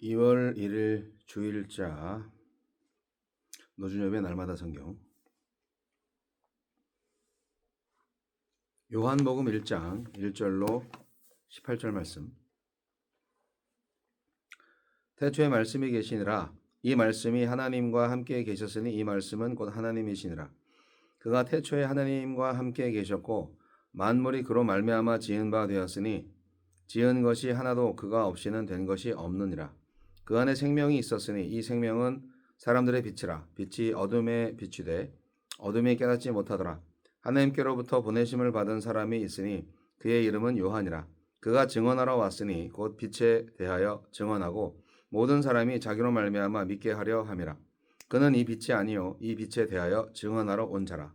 2월 1일 주일자 노준엽의 날마다 성경 요한복음 1장 1절로 18절 말씀. 태초에 말씀이 계시니라. 이 말씀이 하나님과 함께 계셨으니 이 말씀은 곧 하나님이시니라. 그가 태초에 하나님과 함께 계셨고 만물이 그로 말미암아 지은 바 되었으니 지은 것이 하나도 그가 없이는 된 것이 없느니라. 그 안에 생명이 있었으니 이 생명은 사람들의 빛이라. 빛이 어둠에 비추되 어둠이 깨닫지 못하더라. 하나님께로부터 보내심을 받은 사람이 있으니 그의 이름은 요한이라. 그가 증언하러 왔으니 곧 빛에 대하여 증언하고 모든 사람이 자기로 말미암아 믿게 하려 함이라. 그는 이 빛이 아니요 이 빛에 대하여 증언하러 온 자라.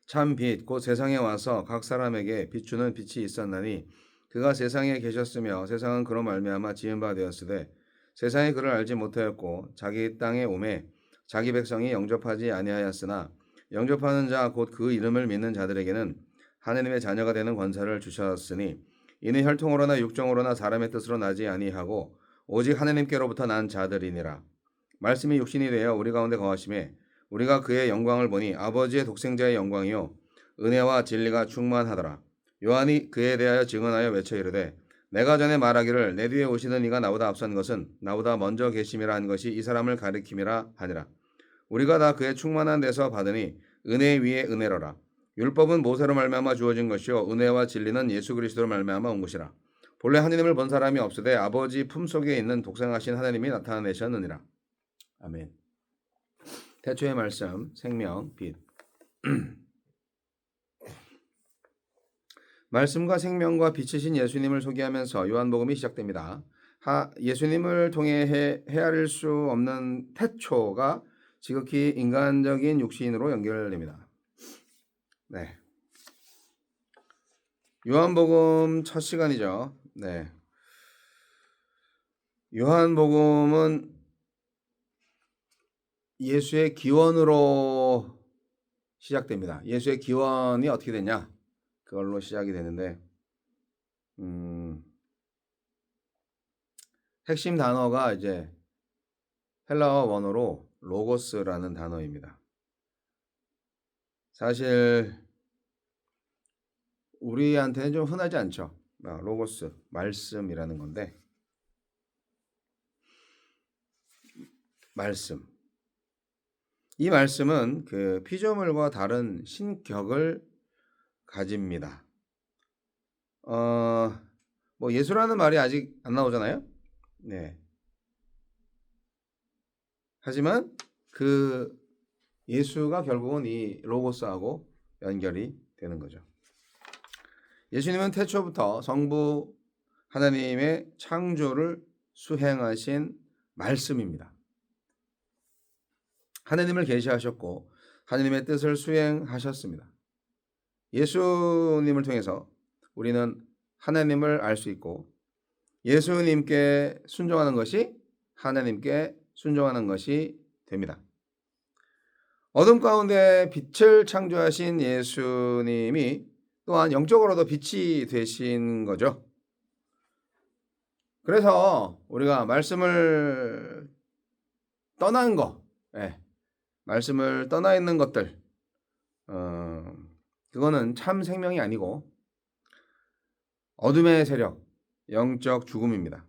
참 빛 곧 세상에 와서 각 사람에게 비추는 빛이 있었나니 그가 세상에 계셨으며 세상은 그로 말미암아 지은 바 되었으되 세상이 그를 알지 못하였고 자기 땅에 오매 자기 백성이 영접하지 아니하였으나 영접하는 자 곧 그 이름을 믿는 자들에게는 하느님의 자녀가 되는 권세를 주셨으니 이는 혈통으로나 육정으로나 사람의 뜻으로 나지 아니하고 오직 하느님께로부터 난 자들이니라. 말씀이 육신이 되어 우리 가운데 거하심에 우리가 그의 영광을 보니 아버지의 독생자의 영광이요 은혜와 진리가 충만하더라. 요한이 그에 대하여 증언하여 외쳐 이르되 내가 전에 말하기를 내 뒤에 오시는 이가 나보다 앞선 것은 나보다 먼저 계심이라 한 것이 이 사람을 가리킴이라 하니라. 우리가 다 그의 충만한 데서 받으니 은혜 위에 은혜로라. 율법은 모세로 말미암아 주어진 것이요 은혜와 진리는 예수 그리스도로 말미암아 온 것이라. 본래 하느님을 본 사람이 없으되 아버지 품속에 있는 독생하신 하나님이 나타내셨느니라. 아멘. 태초의 말씀 생명 빛. 말씀과 생명과 빛이신 예수님을 소개하면서 요한복음이 시작됩니다. 예수님을 통해 헤아릴 수 없는 태초가 지극히 인간적인 육신으로 연결됩니다. 네. 요한복음 첫 시간이죠. 네. 요한복음은 예수의 기원으로 시작됩니다. 예수의 기원이 어떻게 되냐? 그걸로 시작이 되는데 핵심 단어가 이제 헬라어 원어로 로고스라는 단어입니다. 사실 우리한테는 좀 흔하지 않죠. 로고스, 말씀이라는 건데 말씀. 이 말씀은 그 피조물과 다른 신격을 가집니다. 뭐 예수라는 말이 아직 안 나오잖아요. 네. 하지만 그 예수가 결국은 이 로고스하고 연결이 되는 거죠. 예수님은 태초부터 성부 하나님의 창조를 수행하신 말씀입니다. 하나님을 계시하셨고 하나님의 뜻을 수행하셨습니다. 예수님을 통해서 우리는 하나님을 알 수 있고 예수님께 순종하는 것이 하나님께 순종하는 것이 됩니다. 어둠 가운데 빛을 창조하신 예수님이 또한 영적으로도 빛이 되신 거죠. 그래서 우리가 말씀을 떠난 거, 말씀을 떠나 있는 것들, 그거는 참 생명이 아니고 어둠의 세력, 영적 죽음입니다.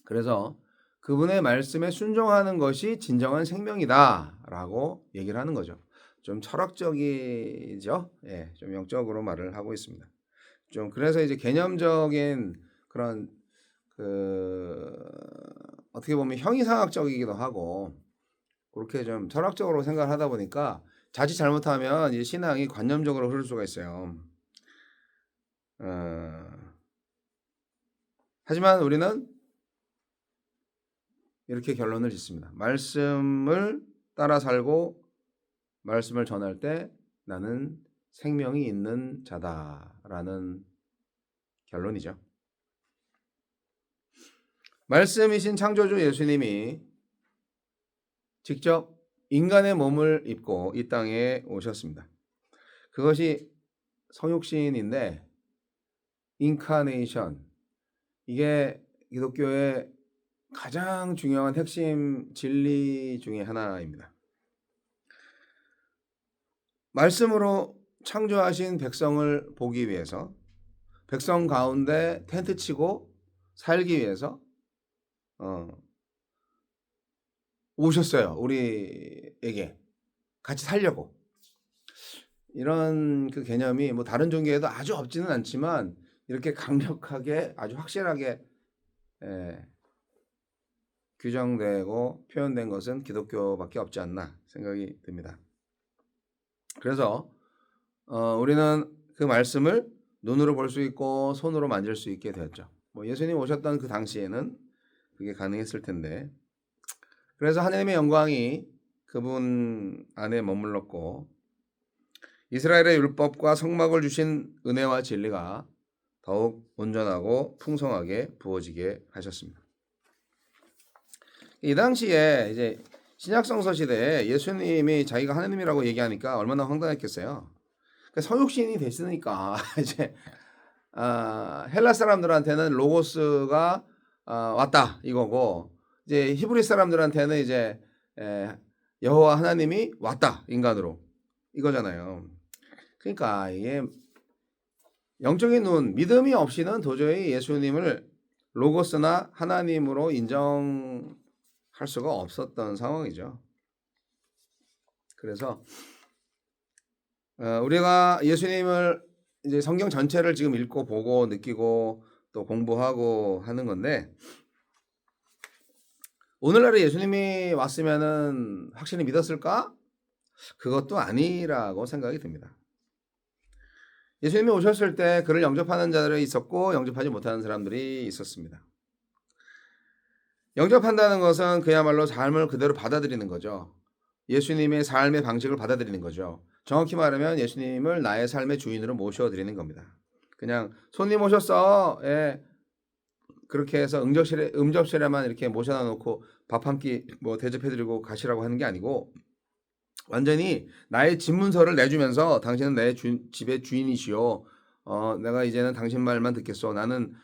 그래서 그분의 말씀에 순종하는 것이 진정한 생명이다라고 얘기를 하는 거죠. 좀 철학적이죠. 좀 영적으로 말을 하고 있습니다. 좀 그래서 이제 개념적인 그런 어떻게 보면 형이상학적이기도 하고 그렇게 좀 철학적으로 생각을 하다 보니까 자칫 잘못하면 이제 신앙이 관념적으로 흐를 수가 있어요. 하지만 우리는 이렇게 결론을 짓습니다. 말씀을 따라 살고 말씀을 전할 때 나는 생명이 있는 자다라는 결론이죠. 말씀이신 창조주 예수님이 직접 인간의 몸을 입고 이 땅에 오셨습니다. 그것이 성육신인데 인카네이션, 이게 기독교의 가장 중요한 핵심 진리 중에 하나입니다. 말씀으로 창조하신 백성을 보기 위해서, 백성 가운데 텐트 치고 살기 위해서 오셨어요. 우리에게 같이 살려고. 이런 그 개념이 뭐 다른 종교에도 아주 없지는 않지만 이렇게 강력하게 아주 확실하게 규정되고 표현된 것은 기독교밖에 없지 않나 생각이 듭니다. 그래서 우리는 그 말씀을 눈으로 볼 수 있고 손으로 만질 수 있게 되었죠. 뭐 예수님 오셨던 그 당시에는 그게 가능했을 텐데, 그래서 하나님의 영광이 그분 안에 머물렀고 이스라엘의 율법과 성막을 주신 은혜와 진리가 더욱 온전하고 풍성하게 부어지게 하셨습니다. 이 당시에 이제 신약성서 시대에 예수님이 자기가 하나님이라고 얘기하니까 얼마나 황당했겠어요. 성육신이 됐으니까 이제 헬라 사람들한테는 로고스가 왔다 이거고, 이제 히브리 사람들한테는 이제 여호와 하나님이 왔다 인간으로 이거잖아요. 그러니까 이게 영적인 눈, 믿음이 없이는 도저히 예수님을 로고스나 하나님으로 인정할 수가 없었던 상황이죠. 그래서 우리가 예수님을 이제 성경 전체를 지금 읽고 보고 느끼고 또 공부하고 하는 건데, 오늘날에 예수님이 왔으면은 확실히 믿었을까? 그것도 아니라고 생각이 듭니다. 예수님이 오셨을 때 그를 영접하는 자들이 있었고 영접하지 못하는 사람들이 있었습니다. 영접한다는 것은 그야말로 삶을 그대로 받아들이는 거죠. 예수님의 삶의 방식을 받아들이는 거죠. 정확히 말하면 예수님을 나의 삶의 주인으로 모셔드리는 겁니다. 그냥 손님 오셨어. 예. 그렇게 해서 음접실에만 이렇게 모셔다 놓고 밥 한 끼 뭐 대접해드리고 가시라고 하는 게 아니고, 완전히 나의 집문서를 내주면서 당신은 내 집의 주인이시오. 내가 이제는 당신 말만 듣겠소. 나는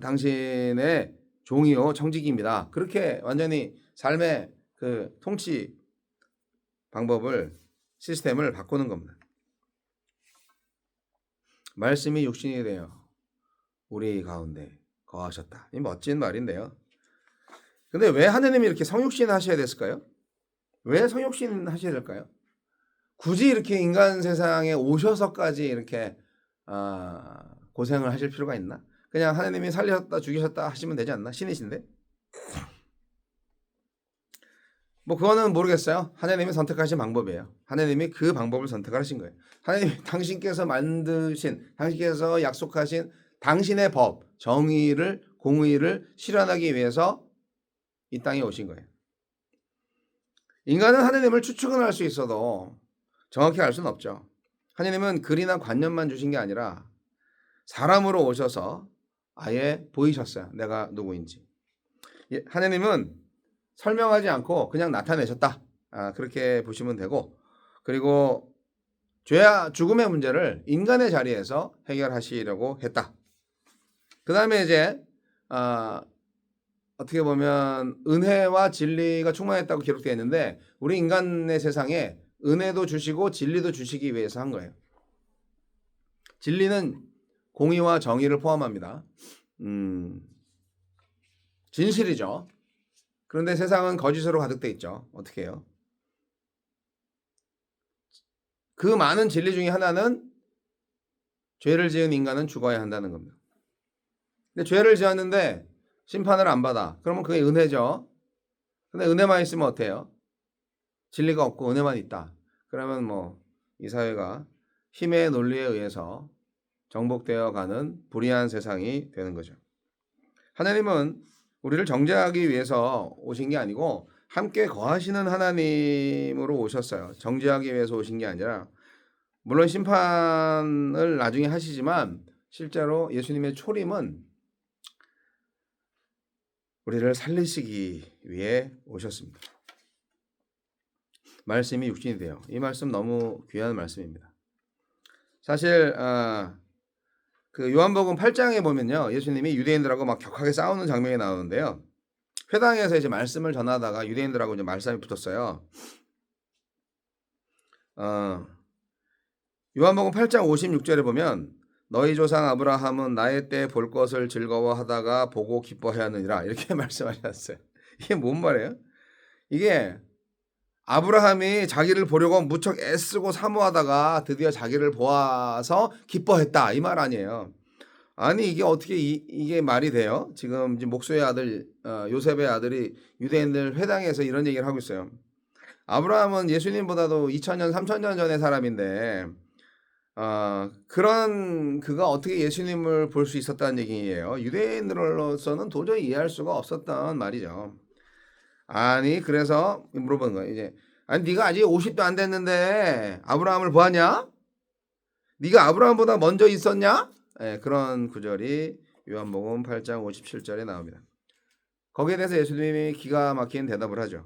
당신의 종이요 청직입니다. 그렇게 완전히 삶의 그 통치 방법을, 시스템을 바꾸는 겁니다. 말씀이 육신이 되어 우리 가운데 거하셨다. 이 멋진 말인데요. 근데 왜 하느님이 이렇게 성육신 하셔야 됐을까요? 왜 성육신 하셔야 될까요? 굳이 이렇게 인간 세상에 오셔서까지 이렇게 고생을 하실 필요가 있나? 그냥 하나님이 살리셨다 죽이셨다 하시면 되지 않나? 신이신데? 뭐 그거는 모르겠어요. 하나님이 선택하신 방법이에요. 하나님이 그 방법을 선택하신 거예요. 하나님이 당신께서 만드신, 당신께서 약속하신 당신의 법, 정의를, 공의를 실현하기 위해서 이 땅에 오신 거예요. 인간은 하나님을 추측은 할 수 있어도 정확히 알 수는 없죠. 하나님은 글이나 관념만 주신 게 아니라 사람으로 오셔서 아예 보이셨어요. 내가 누구인지. 하나님은 설명하지 않고 그냥 나타내셨다. 그렇게 보시면 되고, 그리고 죄와 죽음의 문제를 인간의 자리에서 해결하시려고 했다. 그 다음에 이제 어떻게 보면 은혜와 진리가 충만했다고 기록되어 있는데, 우리 인간의 세상에 은혜도 주시고 진리도 주시기 위해서 한 거예요. 진리는 공의와 정의를 포함합니다. 진실이죠. 그런데 세상은 거짓으로 가득돼 있죠. 어떻게 해요? 그 많은 진리 중에 하나는 죄를 지은 인간은 죽어야 한다는 겁니다. 근데 죄를 지었는데 심판을 안 받아. 그러면 그게 은혜죠. 근데 은혜만 있으면 어때요? 진리가 없고 은혜만 있다. 그러면 뭐 이 사회가 힘의 논리에 의해서 정복되어 가는 불의한 세상이 되는 거죠. 하나님은 우리를 정죄하기 위해서 오신 게 아니고 함께 거하시는 하나님으로 오셨어요. 정죄하기 위해서 오신 게 아니라, 물론 심판을 나중에 하시지만 실제로 예수님의 초림은 우리를 살리시기 위해 오셨습니다. 말씀이 육신이 돼요. 이 말씀 너무 귀한 말씀입니다. 사실 그 요한복음 8장에 보면요. 예수님이 유대인들하고 막 격하게 싸우는 장면이 나오는데요. 회당에서 이제 말씀을 전하다가 유대인들하고 이제 말싸움이 붙었어요. 요한복음 8장 56절에 보면 너희 조상 아브라함은 나의 때 볼 것을 즐거워하다가 보고 기뻐하였느니라 이렇게 말씀하셨어요. 이게 뭔 말이에요? 이게 아브라함이 자기를 보려고 무척 애쓰고 사모하다가 드디어 자기를 보아서 기뻐했다 이 말 아니에요. 아니 이게 어떻게 이게 말이 돼요? 지금 목수의 아들 요셉의 아들이 유대인들 회당에서 이런 얘기를 하고 있어요. 아브라함은 예수님보다도 2000년 3000년 전의 사람인데 그런 그가 어떻게 예수님을 볼 수 있었다는 얘기예요. 유대인들로서는 도저히 이해할 수가 없었던 말이죠. 아니 그래서 물어보는 거예요. 이제 아니 네가 아직 50도 안 됐는데 아브라함을 보았냐? 네가 아브라함보다 먼저 있었냐? 네, 그런 구절이 요한복음 8장 57절에 나옵니다. 거기에 대해서 예수님이 기가 막힌 대답을 하죠.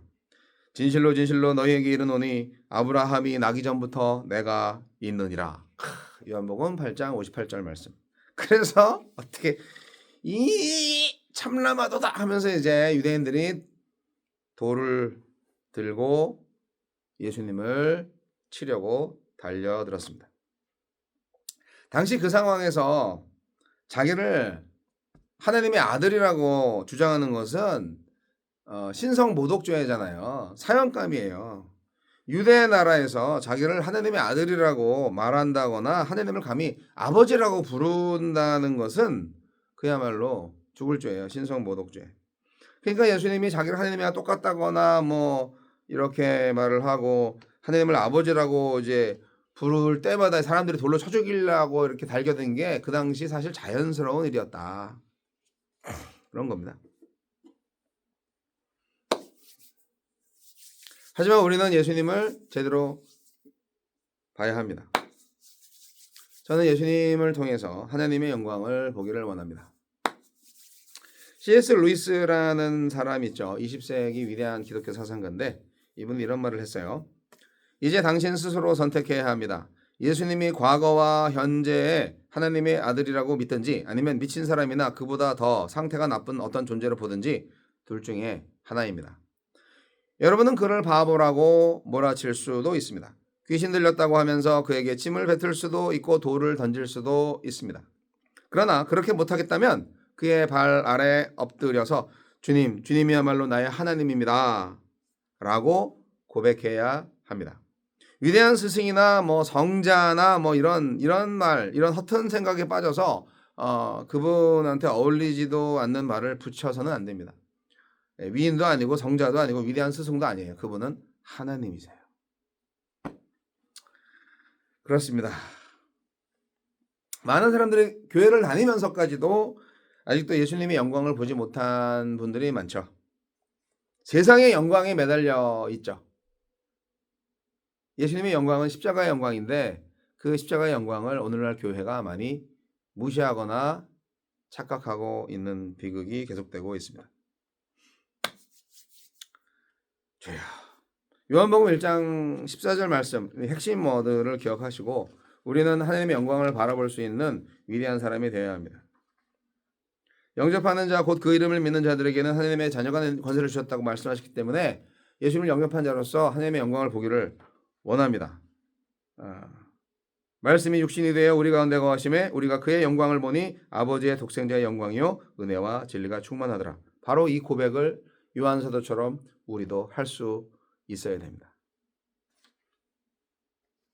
진실로 진실로 너희에게 이르노니 아브라함이 나기 전부터 내가 있느니라. 요한복음 8장 58절 말씀. 그래서 어떻게 이 참라마도다 하면서 이제 유대인들이 돌을 들고 예수님을 치려고 달려들었습니다. 당시 그 상황에서 자기를 하나님의 아들이라고 주장하는 것은 신성 모독죄잖아요. 사형감이에요. 유대 나라에서 자기를 하나님의 아들이라고 말한다거나 하나님을 감히 아버지라고 부른다는 것은 그야말로 죽을 죄예요. 신성 모독죄. 그러니까 예수님이 자기를 하나님이랑 똑같다거나 뭐 이렇게 말을 하고 하나님을 아버지라고 이제 부를 때마다 사람들이 돌로 쳐 죽이려고 이렇게 달겨든 게 그 당시 사실 자연스러운 일이었다. 그런 겁니다. 하지만 우리는 예수님을 제대로 봐야 합니다. 저는 예수님을 통해서 하나님의 영광을 보기를 원합니다. C.S. 루이스라는 사람 있죠. 20세기 위대한 기독교 사상가인데 이분은 이런 말을 했어요. 이제 당신 스스로 선택해야 합니다. 예수님이 과거와 현재의 하나님의 아들이라고 믿든지 아니면 미친 사람이나 그보다 더 상태가 나쁜 어떤 존재로 보든지 둘 중에 하나입니다. 여러분은 그를 바보라고 몰아칠 수도 있습니다. 귀신 들렸다고 하면서 그에게 침을 뱉을 수도 있고 돌을 던질 수도 있습니다. 그러나 그렇게 못하겠다면 그의 발 아래 엎드려서 주님이야말로 나의 하나님입니다. 라고 고백해야 합니다. 위대한 스승이나 뭐 성자나 뭐 이런 말, 이런 허튼 생각에 빠져서 그분한테 어울리지도 않는 말을 붙여서는 안 됩니다. 위인도 아니고 성자도 아니고 위대한 스승도 아니에요. 그분은 하나님이세요. 그렇습니다. 많은 사람들이 교회를 다니면서까지도 아직도 예수님의 영광을 보지 못한 분들이 많죠. 세상의 영광에 매달려 있죠. 예수님의 영광은 십자가의 영광인데 그 십자가의 영광을 오늘날 교회가 많이 무시하거나 착각하고 있는 비극이 계속되고 있습니다. 주여. 요한복음 1장 14절 말씀 핵심 워드를 기억하시고 우리는 하나님의 영광을 바라볼 수 있는 위대한 사람이 되어야 합니다. 영접하는 자 곧 그 이름을 믿는 자들에게는 하나님의 자녀가 된 권세를 주셨다고 말씀하셨기 때문에 예수님을 영접한 자로서 하나님의 영광을 보기를 원합니다. 말씀이 육신이 되어 우리 가운데 거하심에 우리가 그의 영광을 보니 아버지의 독생자의 영광이요 은혜와 진리가 충만하더라. 바로 이 고백을 요한 사도처럼 우리도 할 수 있어야 됩니다.